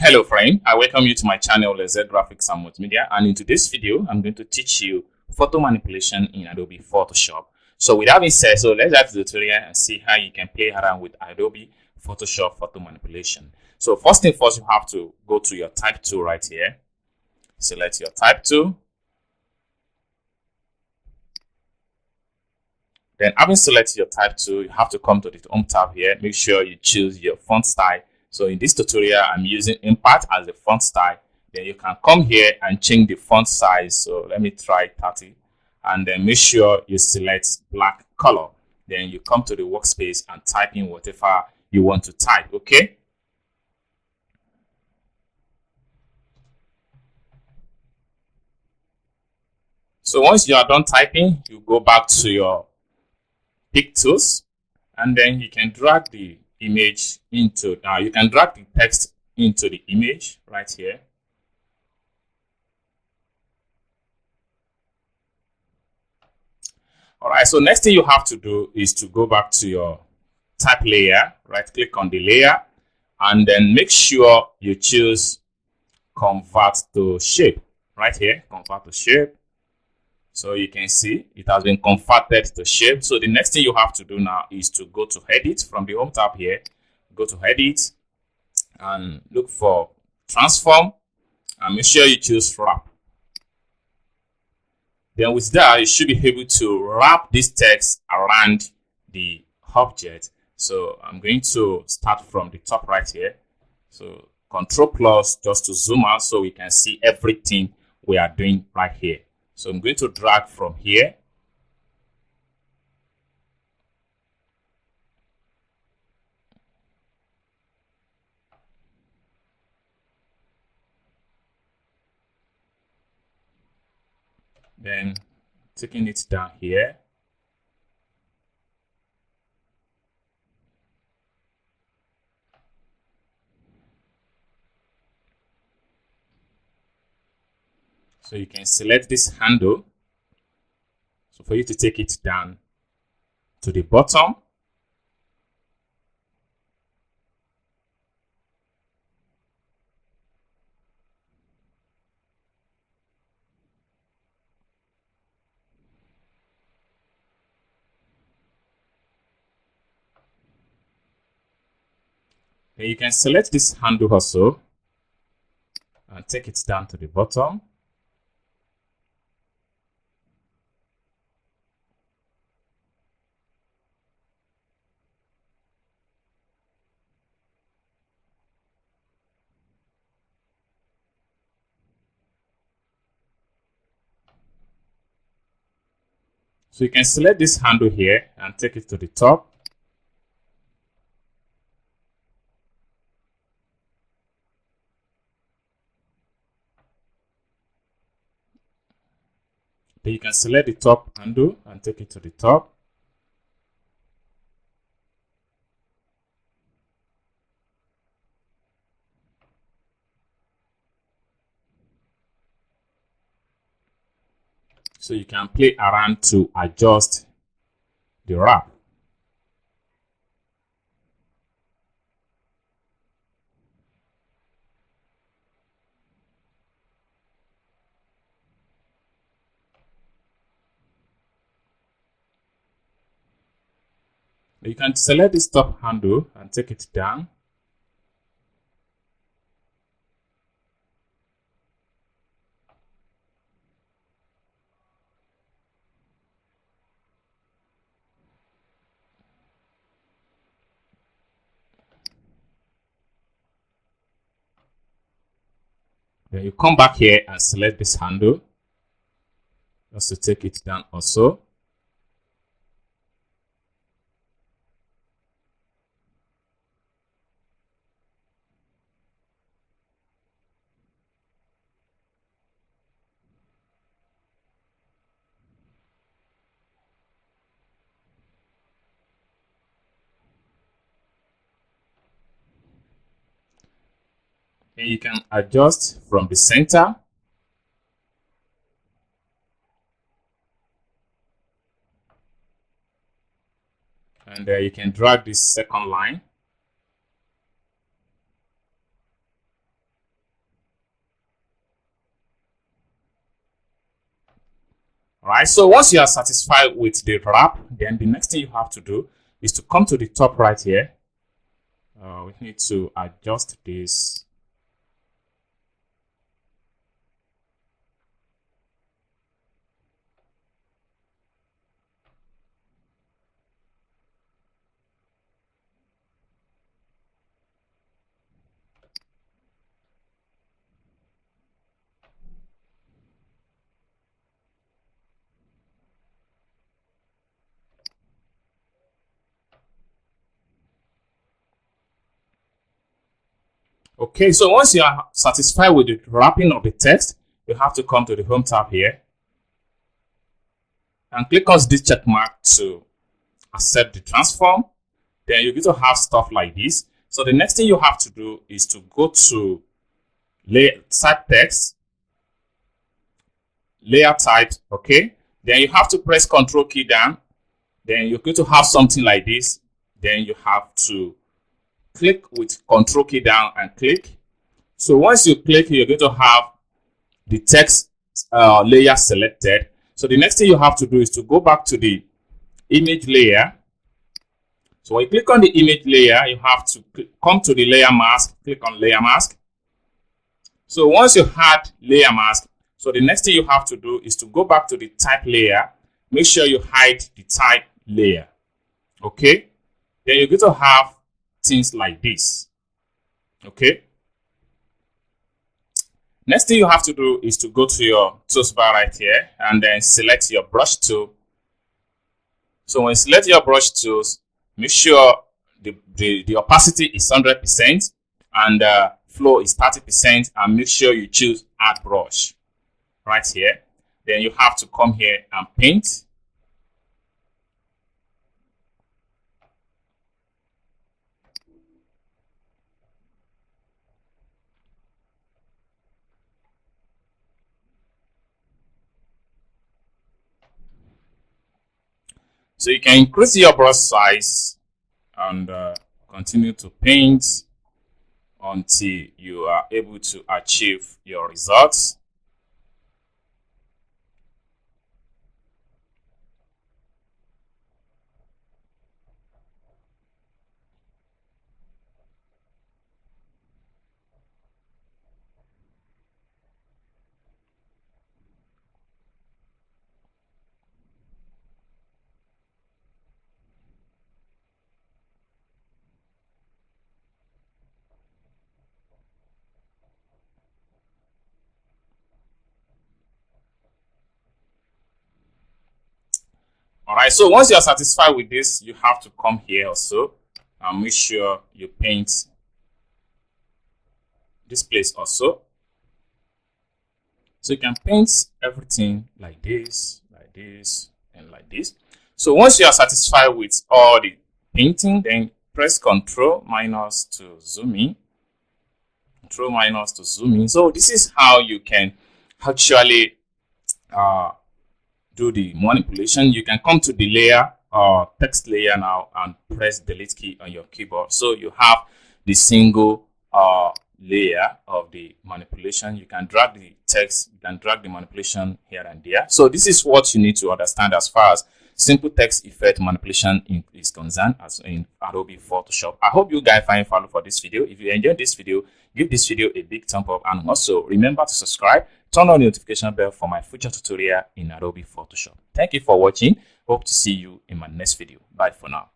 Hello friend, I welcome you to my channel Let's Graphics and Multimedia, and in today's video I'm going to teach you photo manipulation in Adobe Photoshop. So with that being said, let's dive to the tutorial and see how you can play around with Adobe Photoshop photo manipulation. So first thing first, you have to go to your type tool right here. Select your type tool. Then having selected your type tool, you have to come to the home tab here. Make sure you choose your font style. So in this tutorial, I'm using Impact as the font style. Then you can come here and change the font size. So let me try 30. And then make sure you select black color. Then you come to the workspace and type in whatever you want to type, okay? So once you are done typing, you go back to your pick tools, and then you can drag the image into you can drag the text into the image right here. All right, so next thing you have to do is to go back to your type layer, right click on the layer, and then make sure you choose convert to shape right here, convert to shape. So you can see it has been converted to shape. So the next thing you have to do now is to go to edit from the home tab here. Go to edit and look for transform and make sure you choose wrap. Then with that, you should be able to wrap this text around the object. So I'm going to start from the top right here. So Control plus just to zoom out so we can see everything we are doing right here. So I'm going to drag from here. Then taking it down here. So you can select this handle. So for you to take it down to the bottom. Then you can select this handle also and take it down to the bottom. So you can select this handle here and take it to the top. Then you can select the top handle and take it to the top. So you can play around to adjust the wrap. You can select this top handle and take it down. Then you come back here and select this handle just to take it down also. And you can adjust from the center. And you can drag this second line. All right, so once you are satisfied with the wrap, then the next thing you have to do is to come to the top right here. We need to adjust this. Okay, so once you are satisfied with the wrapping of the text, you have to come to the Home tab here and click on this check mark to accept the transform. Then you're going to have stuff like this. So the next thing you have to do is to go to type text, layer type, okay? Then you have to press Control key down. Then you're going to have something like this. Then you have to click with Control key down and click. So once you click, you're going to have the text layer selected. So the next thing you have to do is to go back to the image layer. So when you click on the image layer, you have to come to the layer mask, click on layer mask. So once you had layer mask, so the next thing you have to do is to go back to the type layer. Make sure you hide the type layer. Okay. Then you're going to have things like this. Okay. Next thing you have to do is to go to your toolbar right here and then select your brush tool. So when you select your brush tools, make sure the opacity is 100% and flow is 30%, and make sure you choose add brush right here. Then you have to come here and paint. So you can increase your brush size and continue to paint until you are able to achieve your results. All right, so once you're satisfied with this, you have to come here also and make sure you paint this place also. So you can paint everything like this, and like this. So once you are satisfied with all the painting, then press Ctrl minus to zoom in. Ctrl minus to zoom in. So this is how you can actually do the manipulation. You can come to the layer text layer now and press delete key on your keyboard. So you have the single layer of the manipulation. You can drag the text, you can drag the manipulation here and there. So this is what you need to understand as far as simple text effect manipulation is concerned as in Adobe Photoshop. I hope you guys find value for this video. If you enjoyed this video, give this video a big thumb up, and also remember to subscribe, turn on the notification bell for my future tutorial in Adobe Photoshop. Thank you for watching. Hope to see you in my next video. Bye for now.